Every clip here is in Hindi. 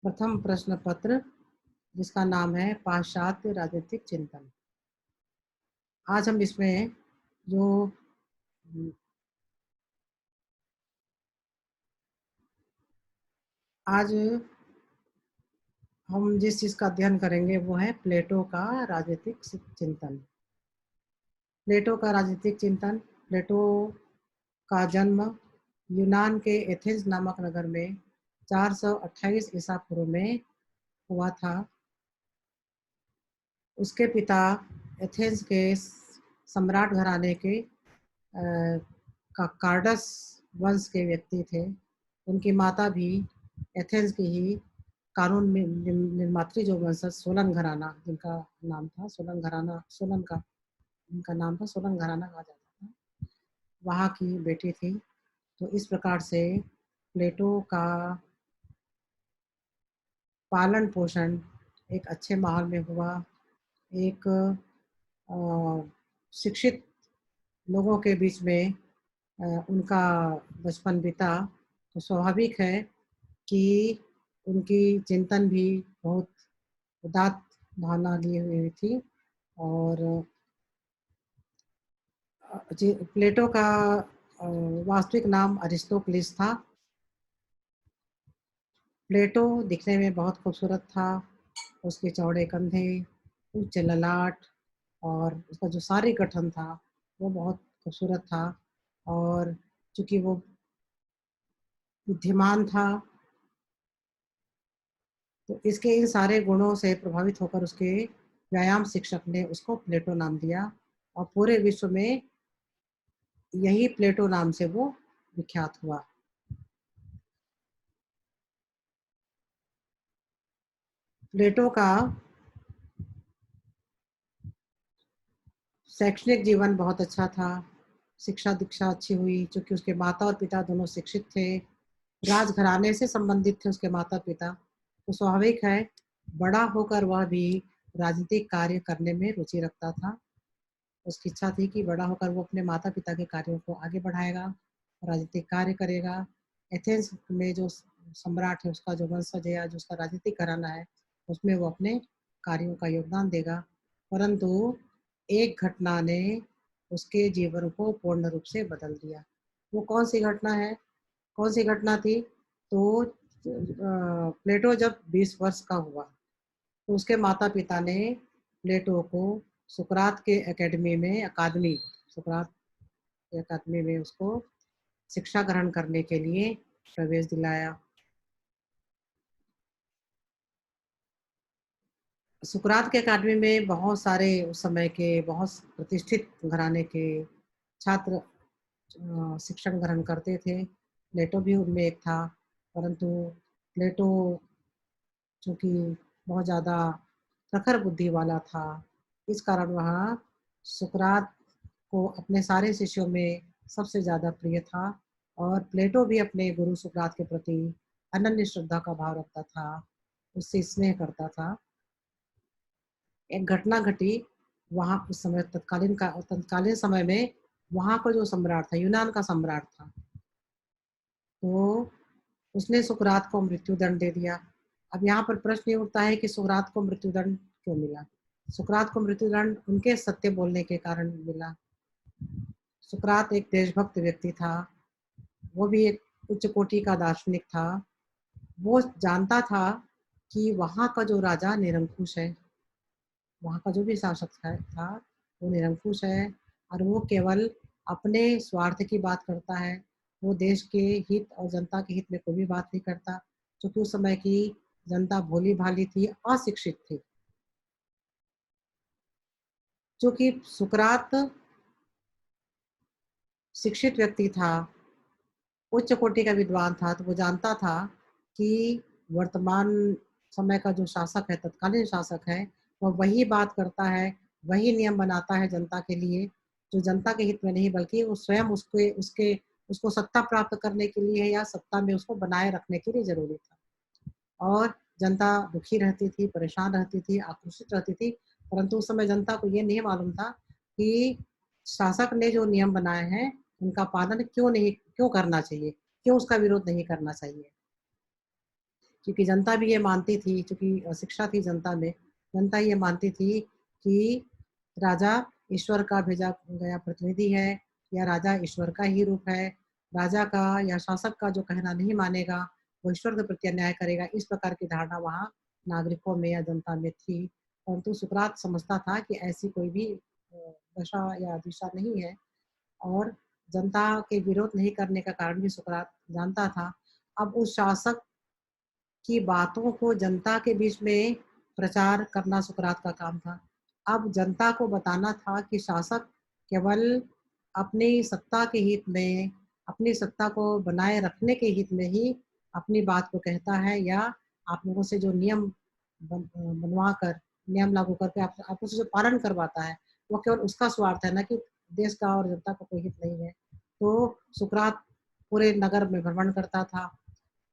प्रथम प्रश्न पत्र जिसका नाम है पाश्चात्य राजनीतिक चिंतन। आज हम इसमें जो आज हम जिस चीज का अध्ययन करेंगे वो है प्लेटो का राजनीतिक चिंतन। प्लेटो का राजनीतिक चिंतन। प्लेटो का जन्म यूनान के एथेंस नामक नगर में 428 ईसा पूर्व में हुआ था। उसके पिता एथेंस के सम्राट घराने के का कार्डस वंश के व्यक्ति थे। उनकी माता भी एथेंस की ही कानून निर्मात्री जो वंशज सोलन घराना जिनका नाम था सोलन घराना सोलन का उनका नाम था सोलन घराना कहा जाता था, वहाँ की बेटी थी। तो इस प्रकार से प्लेटो का पालन पोषण एक अच्छे माहौल में हुआ। एक शिक्षित लोगों के बीच में उनका बचपन बीता। तो स्वाभाविक है कि उनकी चिंतन भी बहुत उदात्त भावना ली हुई थी। और प्लेटो का वास्तविक नाम अरिस्टोक्लिस था। प्लेटो दिखने में बहुत खूबसूरत था। उसके चौड़े कंधे, उच्च ललाट और उसका जो शारीरिक गठन था वो बहुत खूबसूरत था। और चूंकि वो बुद्धिमान था तो इसके इन सारे गुणों से प्रभावित होकर उसके व्यायाम शिक्षक ने उसको प्लेटो नाम दिया और पूरे विश्व में यही प्लेटो नाम से वो विख्यात हुआ। प्लेटो का शैक्षणिक जीवन बहुत अच्छा था। शिक्षा दीक्षा अच्छी हुई क्योंकि उसके माता और पिता दोनों शिक्षित थे। राजघराने से संबंधित थे उसके माता पिता। तो स्वाभाविक है बड़ा होकर वह भी राजनीतिक कार्य करने में रुचि रखता था। उसकी इच्छा थी कि बड़ा होकर वो अपने माता पिता के कार्यों को आगे बढ़ाएगा, राजनीतिक कार्य करेगा। एथेंस में जो सम्राट है उसका जो वंशज है या जो उसका राजनीतिक घराना है उसमें वो अपने कार्यों का योगदान देगा। परंतु एक घटना ने उसके जीवन को पूर्ण रूप से बदल दिया। वो कौन सी घटना है? कौन सी घटना थी? तो प्लेटो जब 20 वर्ष का हुआ तो उसके माता पिता ने प्लेटो को सुकरात के अकादमी सुकरात के अकादमी में उसको शिक्षा ग्रहण करने के लिए प्रवेश दिलाया। सुकरात के अकादमी में बहुत सारे उस समय के बहुत प्रतिष्ठित घराने के छात्र शिक्षण ग्रहण करते थे। प्लेटो भी उनमें एक था। परंतु प्लेटो चूंकि बहुत ज़्यादा प्रखर बुद्धि वाला था इस कारण वह सुकरात को अपने सारे शिष्यों में सबसे ज़्यादा प्रिय था। और प्लेटो भी अपने गुरु सुकरात के प्रति अनन्य श्रद्धा का भाव रखता था, उससे स्नेह करता था। एक घटना घटी वहाँ उस समय तत्कालीन समय में वहाँ का जो सम्राट था यूनान का सम्राट था तो उसने सुकरात को मृत्यु दंड दे दिया। अब यहाँ पर प्रश्न ये उठता है कि सुकरात को मृत्यु दंड क्यों मिला? सुकरात को मृत्यु दंड उनके सत्य बोलने के कारण मिला। सुकरात एक देशभक्त व्यक्ति था। वो भी एक उच्च कोटि का दार्शनिक था। वो जानता था कि वहाँ का जो राजा निरंकुश है, वहाँ का जो भी शासक था वो निरंकुश है और वो केवल अपने स्वार्थ की बात करता है। वो देश के हित और जनता के हित में कोई भी बात नहीं करता क्योंकि उस समय की जनता भोली भाली थी, अशिक्षित थी। क्योंकि सुकरात शिक्षित व्यक्ति था, उच्च कोटि का विद्वान था, तो वो जानता था कि वर्तमान समय का जो शासक है, तत्कालीन शासक है, वो वही बात करता है, वही नियम बनाता है जनता के लिए, जो जनता के हित में नहीं बल्कि वो स्वयं उसको सत्ता प्राप्त करने के लिए है या सत्ता में उसको बनाए रखने के लिए ज़रूरी था। और जनता दुखी रहती थी, परेशान रहती थी, आक्रोशित रहती थी, परंतु उस समय जनता को ये नहीं मालूम था कि शासक ने जो नियम बनाए हैं, उनका पालन क्यों करना चाहिए, क्यों उसका विरोध नहीं करना चाहिए। क्योंकि जनता भी ये मानती थी, चूँकि शिक्षा थी जनता में, जनता ये मानती थी कि राजा ईश्वर का भेजा गया प्रतिनिधि है या राजा ईश्वर का ही रूप है। राजा का या शासक का जो कहना नहीं मानेगा, वो ईश्वर के प्रति अन्याय करेगा, इस प्रकार की धारणा वहाँ नागरिकों में या जनता में थी। परंतु सुकरात समझता था कि ऐसी कोई भी दशा या दिशा नहीं है और जनता के विरोध नहीं करने का कारण भी सुकरात जानता था। अब उस शासक की बातों को जनता के बीच में प्रचार करना सुकरात का काम था। अब जनता को बताना था कि शासक केवल अपनी सत्ता के हित में, अपनी सत्ता को बनाए रखने के हित में ही अपनी बात को कहता है या आप लोगों से जो नियम बनवा कर, नियम लागू करके आप लोगों से जो पालन करवाता है, वो केवल उसका स्वार्थ है, ना कि देश का और जनता का कोई हित नहीं है। तो सुकरात पूरे नगर में भ्रमण करता था,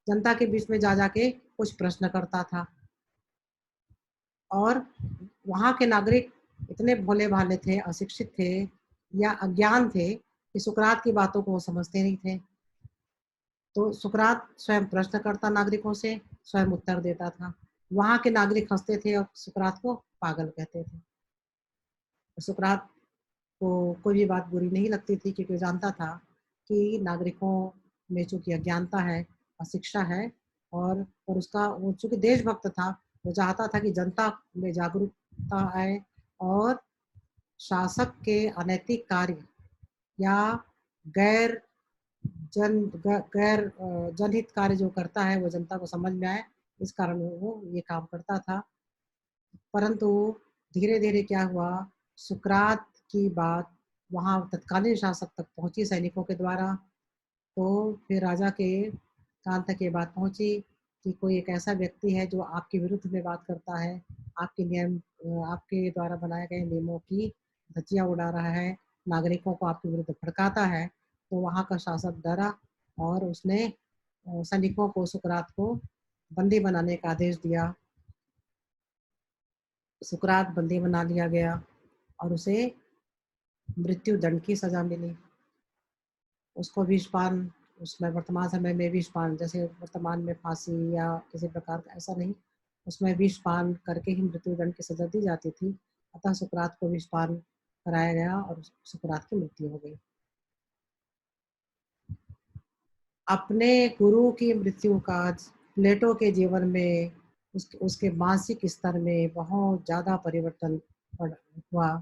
जनता के बीच में जा के कुछ प्रश्न करता था और वहाँ के नागरिक इतने भोले-भाले थे, अशिक्षित थे या अज्ञान थे कि सुकरात की बातों को वो समझते नहीं थे। तो सुकरात स्वयं प्रश्न करता नागरिकों से, स्वयं उत्तर देता था। वहाँ के नागरिक हँसते थे और सुकरात को पागल कहते थे। सुकरात को कोई भी बात बुरी नहीं लगती थी क्योंकि वो जानता था कि नागरिकों में चूँकि अज्ञानता है, अशिक्षा है और उसका वो चूँकि देशभक्त था, वो चाहता था कि जनता में जागरूकता आए और शासक के अनैतिक कार्य या गैर जनहित कार्य जो करता है, वो जनता को समझ में आए, इस कारण वो ये काम करता था। परंतु धीरे-धीरे क्या हुआ, सुकरात की बात वहाँ तत्कालीन शासक तक पहुँची सैनिकों के द्वारा, तो फिर राजा के कान तक ये बात पहुँची कि कोई एक ऐसा व्यक्ति है जो आपके विरुद्ध में बात करता है, आपके द्वारा बनाए गए नियमों की धज्जियाँ उड़ा रहा है, नागरिकों को आपके विरुद्ध भड़काता है। तो वहाँ का शासक डरा और उसने सैनिकों को सुकरात को बंदी बनाने का आदेश दिया। सुकरात बंदी बना लिया गया और उसे मृत्यु दंड की सज़ा मिली। उसको विषपान उसमें वर्तमान समय में विषपान जैसे वर्तमान में फांसी या किसी प्रकार का ऐसा नहीं, उसमें विषपान करके ही मृत्युदंड की सज़ा दी जाती थी। अतः सुकरात को विषपान कराया गया और सुकरात की मृत्यु हो गई। अपने गुरु की मृत्यु का प्लेटो के जीवन में उसके मानसिक स्तर में बहुत ज़्यादा परिवर्तन हुआ।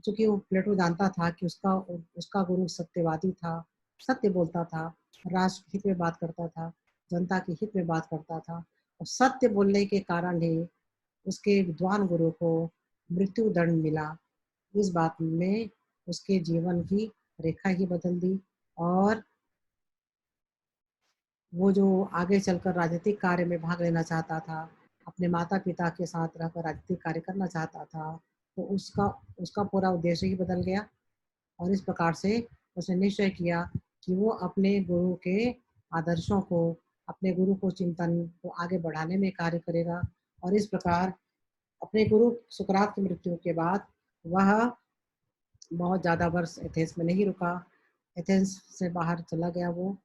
चूँकि वो प्लेटो जानता था कि उसका गुरु सत्यवादी था, सत्य बोलता था, राष्ट्र हित में बात करता था, जनता के हित में बात करता था और सत्य बोलने के कारण ही उसके विद्वान गुरु को मृत्यु दंड मिला। इस बात ने उसके जीवन की रेखा ही बदल दी और वो जो आगे चलकर राजनीतिक कार्य में भाग लेना चाहता था, अपने माता-पिता के साथ रहकर राजनीतिक कार्य करना चाहता था, तो उसका उसका पूरा उद्देश्य ही बदल गया और इस प्रकार से उसने निश्चय किया कि वो अपने गुरु के आदर्शों को, अपने गुरु को चिंतन को आगे बढ़ाने में कार्य करेगा और इस प्रकार अपने गुरु सुकरात की मृत्यु के बाद वह बहुत ज़्यादा वर्ष एथेंस में नहीं रुका। एथेंस से बाहर चला गया वो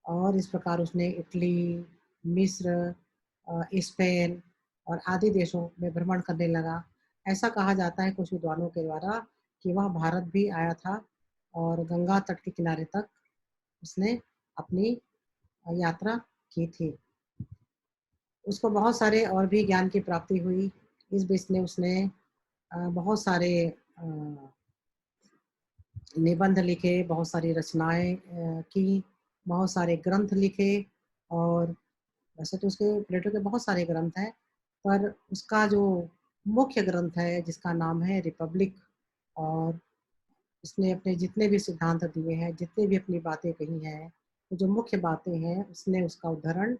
और इस प्रकार उसने इटली, मिस्र स्पेन और आदि देशों में भ्रमण करने लगा। ऐसा कहा जाता है कुछ विद्वानों के द्वारा कि वह भारत भी आया था और गंगा तट के किनारे तक उसने अपनी यात्रा की थी। उसको बहुत सारे और भी ज्ञान की प्राप्ति हुई। इस बीच में उसने बहुत सारे निबंध लिखे, बहुत सारी रचनाएँ की, बहुत सारे ग्रंथ लिखे और वैसे तो उसके प्लेटो के बहुत सारे ग्रंथ हैं, पर उसका जो मुख्य ग्रंथ है जिसका नाम है रिपब्लिक और उसने अपने जितने भी सिद्धांत दिए हैं, जितनी भी अपनी बातें कही हैं, तो जो मुख्य बातें हैं उसने उसका उद्धरण